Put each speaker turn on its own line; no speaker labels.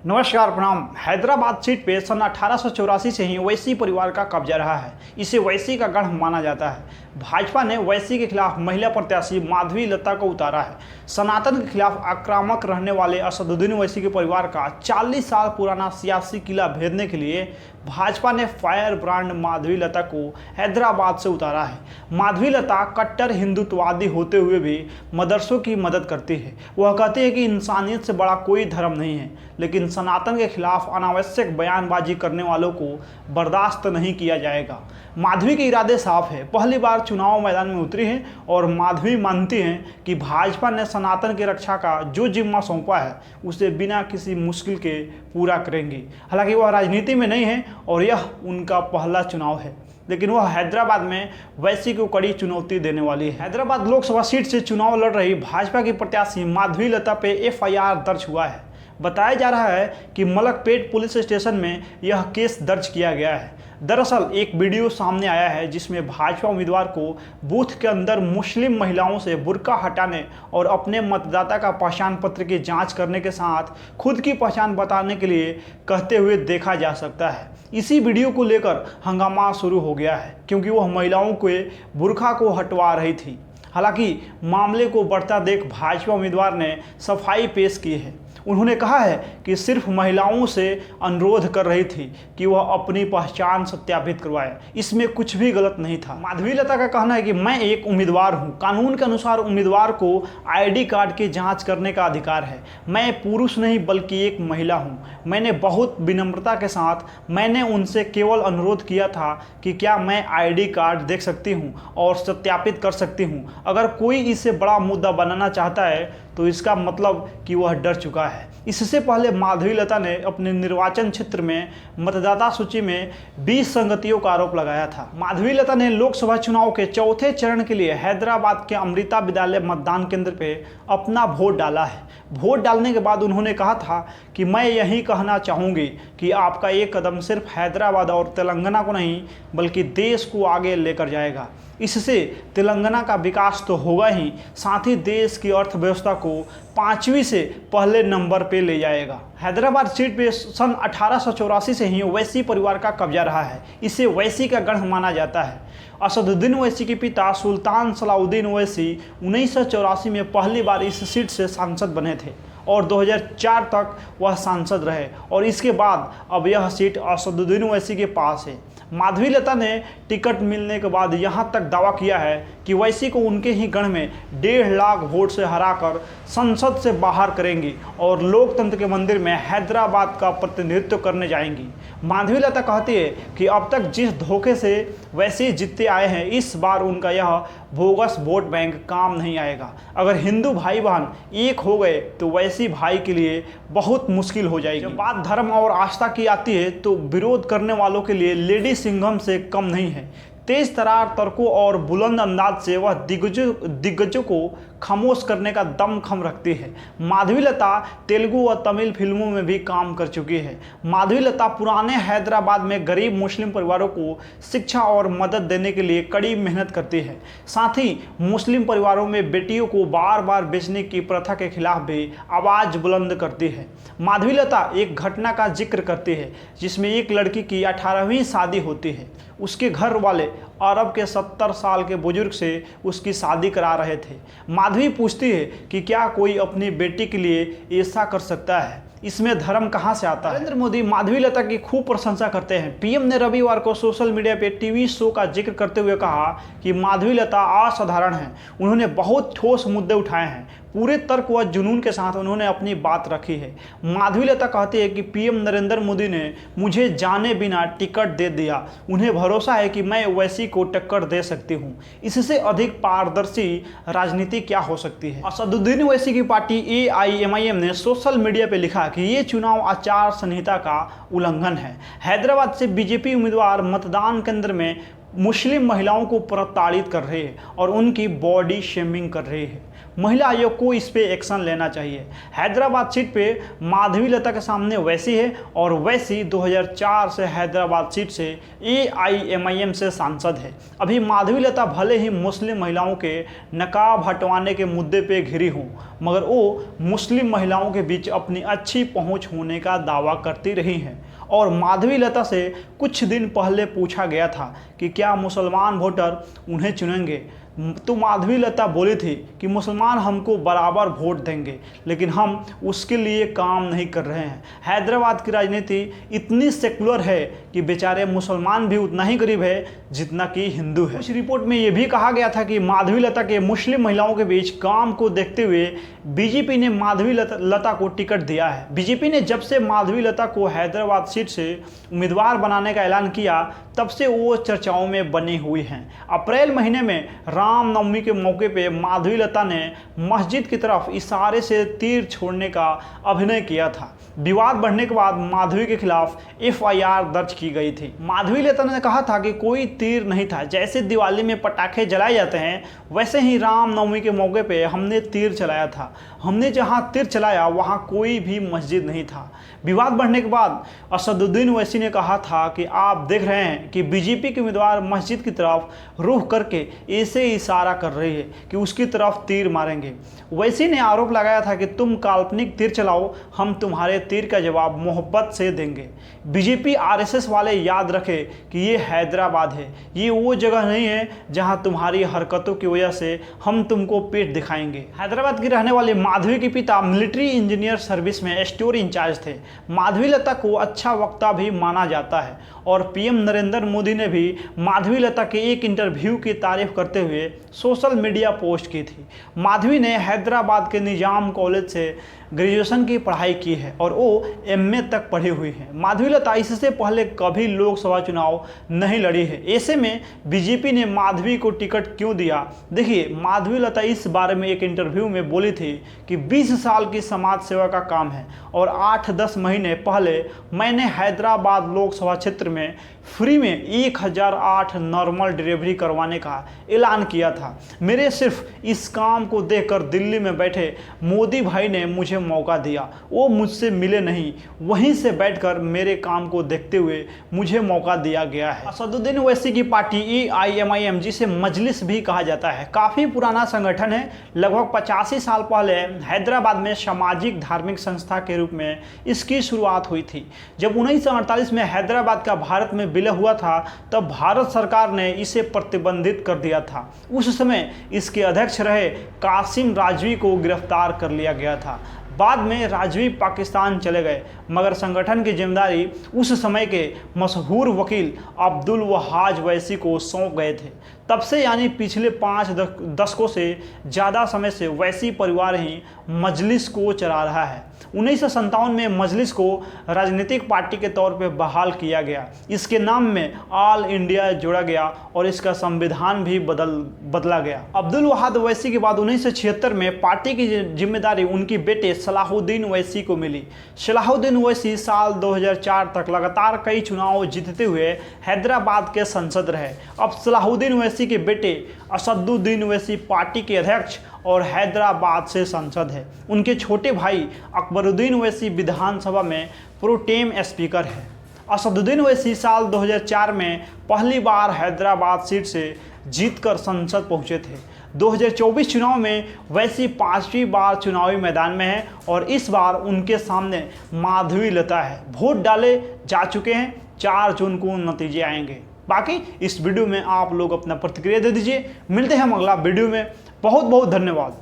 नमस्कार प्रणाम। हैदराबाद सीट पे सन 1884 से ही वैसी परिवार का कब्जा रहा है। इसे वैसी का गढ़ माना जाता है। भाजपा ने वैसी के खिलाफ महिला प्रत्याशी माधवी लता को उतारा है। सनातन के खिलाफ आक्रामक रहने वाले असदुद्दीन ओवैसी के परिवार का 40 साल पुराना सियासी किला भेदने के लिए भाजपा ने फायर ब्रांड माधवी लता को हैदराबाद से उतारा है। माधवी लता कट्टर हिंदुत्ववादी होते हुए भी मदरसों की मदद करती है। वह कहती है कि इंसानियत से बड़ा कोई धर्म नहीं है, लेकिन सनातन के खिलाफ अनावश्यक बयानबाजी करने वालों को बर्दाश्त नहीं किया जाएगा। माधवी के इरादे साफ है। पहली बार चुनाव मैदान में उतरी हैं और माधवी मानती हैं कि भाजपा ने सनातन की रक्षा का जो जिम्मा सौंपा है उसे बिना किसी मुश्किल के पूरा करेंगी। हालांकि वह राजनीति में नहीं है और यह उनका पहला चुनाव है, लेकिन वह हैदराबाद में वैसी को कड़ी चुनौती देने वाली है। हैदराबाद लोकसभा सीट से चुनाव लड़ रही भाजपा की प्रत्याशी माधवी लता पे एफआईआर दर्ज हुआ है। बताया जा रहा है कि मलकपेट पुलिस स्टेशन में यह केस दर्ज किया गया है। दरअसल एक वीडियो सामने आया है जिसमें भाजपा उम्मीदवार को बूथ के अंदर मुस्लिम महिलाओं से बुर्का हटाने और अपने मतदाता का पहचान पत्र की जांच करने के साथ खुद की पहचान बताने के लिए कहते हुए देखा जा सकता है। इसी वीडियो को लेकर हंगामा शुरू हो गया है क्योंकि वह महिलाओं के बुर्का को हटवा रही थी। हालांकि मामले को बढ़ता देख भाजपा उम्मीदवार ने सफाई पेश की है। उन्होंने कहा है कि सिर्फ महिलाओं से अनुरोध कर रही थी कि वह अपनी पहचान सत्यापित करवाए, इसमें कुछ भी गलत नहीं था। माधवी लता का कहना है कि मैं एक उम्मीदवार हूं। कानून के अनुसार उम्मीदवार को आईडी कार्ड की जांच करने का अधिकार है। मैं पुरुष नहीं बल्कि एक महिला हूं। मैंने बहुत विनम्रता के साथ मैंने उनसे केवल अनुरोध किया था कि क्या मैं आईडी कार्ड देख सकती हूं और सत्यापित कर सकती हूं। अगर कोई इसे बड़ा मुद्दा बनाना चाहता है तो इसका मतलब कि वह डर चुका है। इससे पहले माधवी लता ने अपने निर्वाचन क्षेत्र में मतदाता सूची में 20 संगतियों का आरोप लगाया था। माधवी लता ने लोकसभा चुनाव के चौथे चरण के लिए हैदराबाद के अमृता विद्यालय मतदान केंद्र पे अपना वोट डाला है। वोट डालने के बाद उन्होंने कहा था कि मैं यही कहना चाहूँगी कि आपका ये कदम सिर्फ हैदराबाद और तेलंगाना को नहीं बल्कि देश को आगे लेकर जाएगा। इससे तेलंगाना का विकास तो होगा ही, साथ ही देश की अर्थव्यवस्था को 5वीं से पहले नंबर पे ले जाएगा। हैदराबाद सीट पे सन 1884 से ही वैसी परिवार का कब्जा रहा है। इसे वैसी का गढ़ माना जाता है। असदुद्दीन ओवैसी के पिता सुल्तान सलाउद्दीन ओवैसी 1984 में पहली बार इस सीट से सांसद बने थे और 2004 तक वह सांसद रहे और इसके बाद अब यह सीट असदुद्दीन ओवैसी के पास है। माधवी लता ने टिकट मिलने के बाद यहां तक दावा किया है कि वैसी को उनके ही गढ़ में 1.5 लाख वोट से हराकर संसद से बाहर करेंगी और लोकतंत्र के मंदिर में हैदराबाद का प्रतिनिधित्व करने जाएंगी। माधवी लता कहती है कि अब तक जिस धोखे से वैसे जीतते आए हैं, इस बार उनका यह बोगस वोट बैंक काम नहीं आएगा। अगर हिंदू भाई बहन एक हो गए तो वैसी भाई के लिए बहुत मुश्किल हो जाएगी। जब बात धर्म और आस्था की आती है तो विरोध करने वालों के लिए लेडी सिंघम से कम नहीं है। तेज तरार तर्कों और बुलंद अंदाज से वह दिग्गजों को खामोश करने का दमखम रखती है। माधवी लता तेलुगु व तमिल फिल्मों में भी काम कर चुकी है। माधवी लता पुराने हैदराबाद में गरीब मुस्लिम परिवारों को शिक्षा और मदद देने के लिए कड़ी मेहनत करती है। साथ ही मुस्लिम परिवारों में बेटियों को बार बार बेचने की प्रथा के खिलाफ भी आवाज़ बुलंद करती है। माधवी लता एक घटना का जिक्र करती है जिसमें एक लड़की की 18वीं शादी होती है। उसके घर वाले अरब के 70 साल के बुजुर्ग से उसकी शादी करा रहे थे। माधवी पूछती है कि क्या कोई अपनी बेटी के लिए ऐसा कर सकता है, इसमें धर्म कहां से आता है। नरेंद्र मोदी माधवी लता की खूब प्रशंसा करते हैं। पीएम ने रविवार को सोशल मीडिया पे टीवी शो का जिक्र करते हुए कहा कि माधवी लता असाधारण हैं। उन्होंने बहुत ठोस मुद्दे उठाए हैं। पूरे तर्क व जुनून के साथ उन्होंने अपनी बात रखी है। माधवी लता कहती है कि पीएम नरेंद्र मोदी ने मुझे जाने बिना टिकट दे दिया। उन्हें भरोसा है कि मैं ओवैसी को टक्कर दे सकती हूं। इससे अधिक पारदर्शी राजनीति क्या हो सकती है। असदुद्दीन ओवैसी की पार्टी AIMIM ने सोशल मीडिया पर लिखा कि ये चुनाव आचार संहिता का उल्लंघन है। हैदराबाद से बीजेपी उम्मीदवार मतदान केंद्र में मुस्लिम महिलाओं को प्रताड़ित कर रहे हैं और उनकी बॉडी शेमिंग कर रहे हैं। महिला आयोग को इस पे एक्शन लेना चाहिए। हैदराबाद सीट पे माधवी लता के सामने वैसी है और वैसी 2004 से हैदराबाद सीट से AIMIM से सांसद है। अभी माधवी लता भले ही मुस्लिम महिलाओं के नकाब हटवाने के मुद्दे पे घिरी हों, मगर वो मुस्लिम महिलाओं के बीच अपनी अच्छी पहुंच होने का दावा करती रही हैं। और माधवी लता से कुछ दिन पहले पूछा गया था कि क्या मुसलमान वोटर उन्हें चुनेंगे, तो माधवी लता बोली थी कि मुसलमान हमको बराबर वोट देंगे, लेकिन हम उसके लिए काम नहीं कर रहे हैं। हैदराबाद की राजनीति इतनी सेकुलर है कि बेचारे मुसलमान भी उतना ही गरीब है जितना कि हिंदू है। इस रिपोर्ट में ये भी कहा गया था कि माधवी लता के मुस्लिम महिलाओं के बीच काम को देखते हुए बीजेपी ने माधवी लता को टिकट दिया है। बीजेपी ने जब से माधवी लता को हैदराबाद सीट से उम्मीदवार बनाने का ऐलान किया, तब से वो चर्चाओं में बनी हुई हैं। अप्रैल महीने में रामनवमी के मौके पे माधवी लता ने मस्जिद की तरफ इशारे से तीर छोड़ने का अभिनय किया था। विवाद बढ़ने के बाद माधवी के खिलाफ FIR दर्ज की गई थी। माधवी लता ने कहा था कि कोई तीर नहीं था, जैसे दिवाली में पटाखे जलाए जाते हैं वैसे ही रामनवमी के मौके पे हमने तीर चलाया था। हमने जहां तीर चलाया वहां कोई भी मस्जिद नहीं था। विवाद बढ़ने के बाद असदुद्दीन ओवैसी ने कहा था कि आप देख रहे हैं कि बीजेपी के उम्मीदवार मस्जिद की तरफ रुख करके ऐसे इशारा कर रही है कि उसकी तरफ तीर मारेंगे। ओवैसी ने आरोप लगाया था कि तुम काल्पनिक तीर चलाओ, हम तुम्हारे तीर का जवाब मोहब्बत से देंगे। बीजेपी RSS वाले याद रखें कि ये हैदराबाद है, ये वो जगह नहीं है जहां तुम्हारी हरकतों की वजह से हम तुमको पीठ दिखाएंगे। हैदराबाद की रहने वाली माधवी के पिता मिलिट्री इंजीनियर सर्विस में स्टोर इंचार्ज थे। माधवी लता को अच्छा वक्ता भी माना जाता है और PM नरेंद्र मोदी ने भी माधवी लता के एक इंटरव्यू की तारीफ करते हुए सोशल मीडिया पोस्ट की थी। माधवी ने हैदराबाद के निजाम कॉलेज से ग्रेजुएशन की पढ़ाई की है और वो MA तक पढ़ी हुई है। माधवी लता इससे पहले कभी लोकसभा चुनाव नहीं लड़ी है। ऐसे में बीजेपी ने माधवी को टिकट क्यों दिया? देखिए, माधवी लता इस बारे में एक इंटरव्यू में बोली थी कि 20 साल की समाज सेवा का काम है और 8-10 महीने पहले मैंने हैदराबाद लोकसभा क्षेत्र में फ्री में 1008 नॉर्मल डिलीवरी करवाने का ऐलान किया था। मेरे सिर्फ इस काम को देखकर दिल्ली में बैठे मोदी भाई ने मुझे मौका दिया। वो मुझसे मिले नहीं, वहीं से बैठकर मेरे काम को देखते हुए मुझे मौका दिया गया है। असदुद्दीन ओवैसी की पार्टी AIMIM, जिसे मजलिस भी कहा जाता है, काफ़ी पुराना संगठन है। लगभग 85 साल पहले हैदराबाद में सामाजिक धार्मिक संस्था के रूप में इसकी शुरुआत हुई थी। जब 1948 में हैदराबाद का भारत में विलय हुआ था, तब भारत सरकार ने इसे प्रतिबंधित कर दिया था। उस समय इसके अध्यक्ष रहे कासिम राजवी को गिरफ्तार कर लिया गया था। बाद में राजवी पाकिस्तान चले गए, मगर संगठन की जिम्मेदारी उस समय के मशहूर वकील अब्दुल वहाज वैसी को सौंप गए थे। तब से यानी पिछले 5 दशकों से ज़्यादा समय से वैसी परिवार ही मजलिस को चला रहा है। 1957 में मजलिस को राजनीतिक पार्टी के तौर पर बहाल किया गया। इसके नाम में ऑल इंडिया जोड़ा गया और इसका संविधान भी बदला गया। अब्दुल वहाद ओवैसी के बाद 1976 में पार्टी की जिम्मेदारी उनकी बेटे सलाहुद्दीन ओवैसी को मिली। सलाहुद्दीन ओवैसी साल 2004 तक लगातार कई चुनाव जीतते हुए हैदराबाद के सांसद रहे। अब सलाहुद्दीन ओवैसी के बेटे असदुद्दीन ओवैसी पार्टी के अध्यक्ष और हैदराबाद से सांसद है। उनके छोटे भाई अकबरुद्दीन ओवैसी विधानसभा में प्रोटेम स्पीकर है। असदुद्दीन ओवैसी साल 2004 में पहली बार हैदराबाद सीट से जीतकर संसद पहुंचे थे। 2024 चुनाव में वैसी 5वीं बार चुनावी मैदान में है और इस बार उनके सामने माधवी लता है। वोट डाले जा चुके हैं, 4 जून को नतीजे आएंगे। बाकी इस वीडियो में आप लोग अपना प्रतिक्रिया दे दीजिए। मिलते हैं हम अगला वीडियो में। बहुत बहुत धन्यवाद।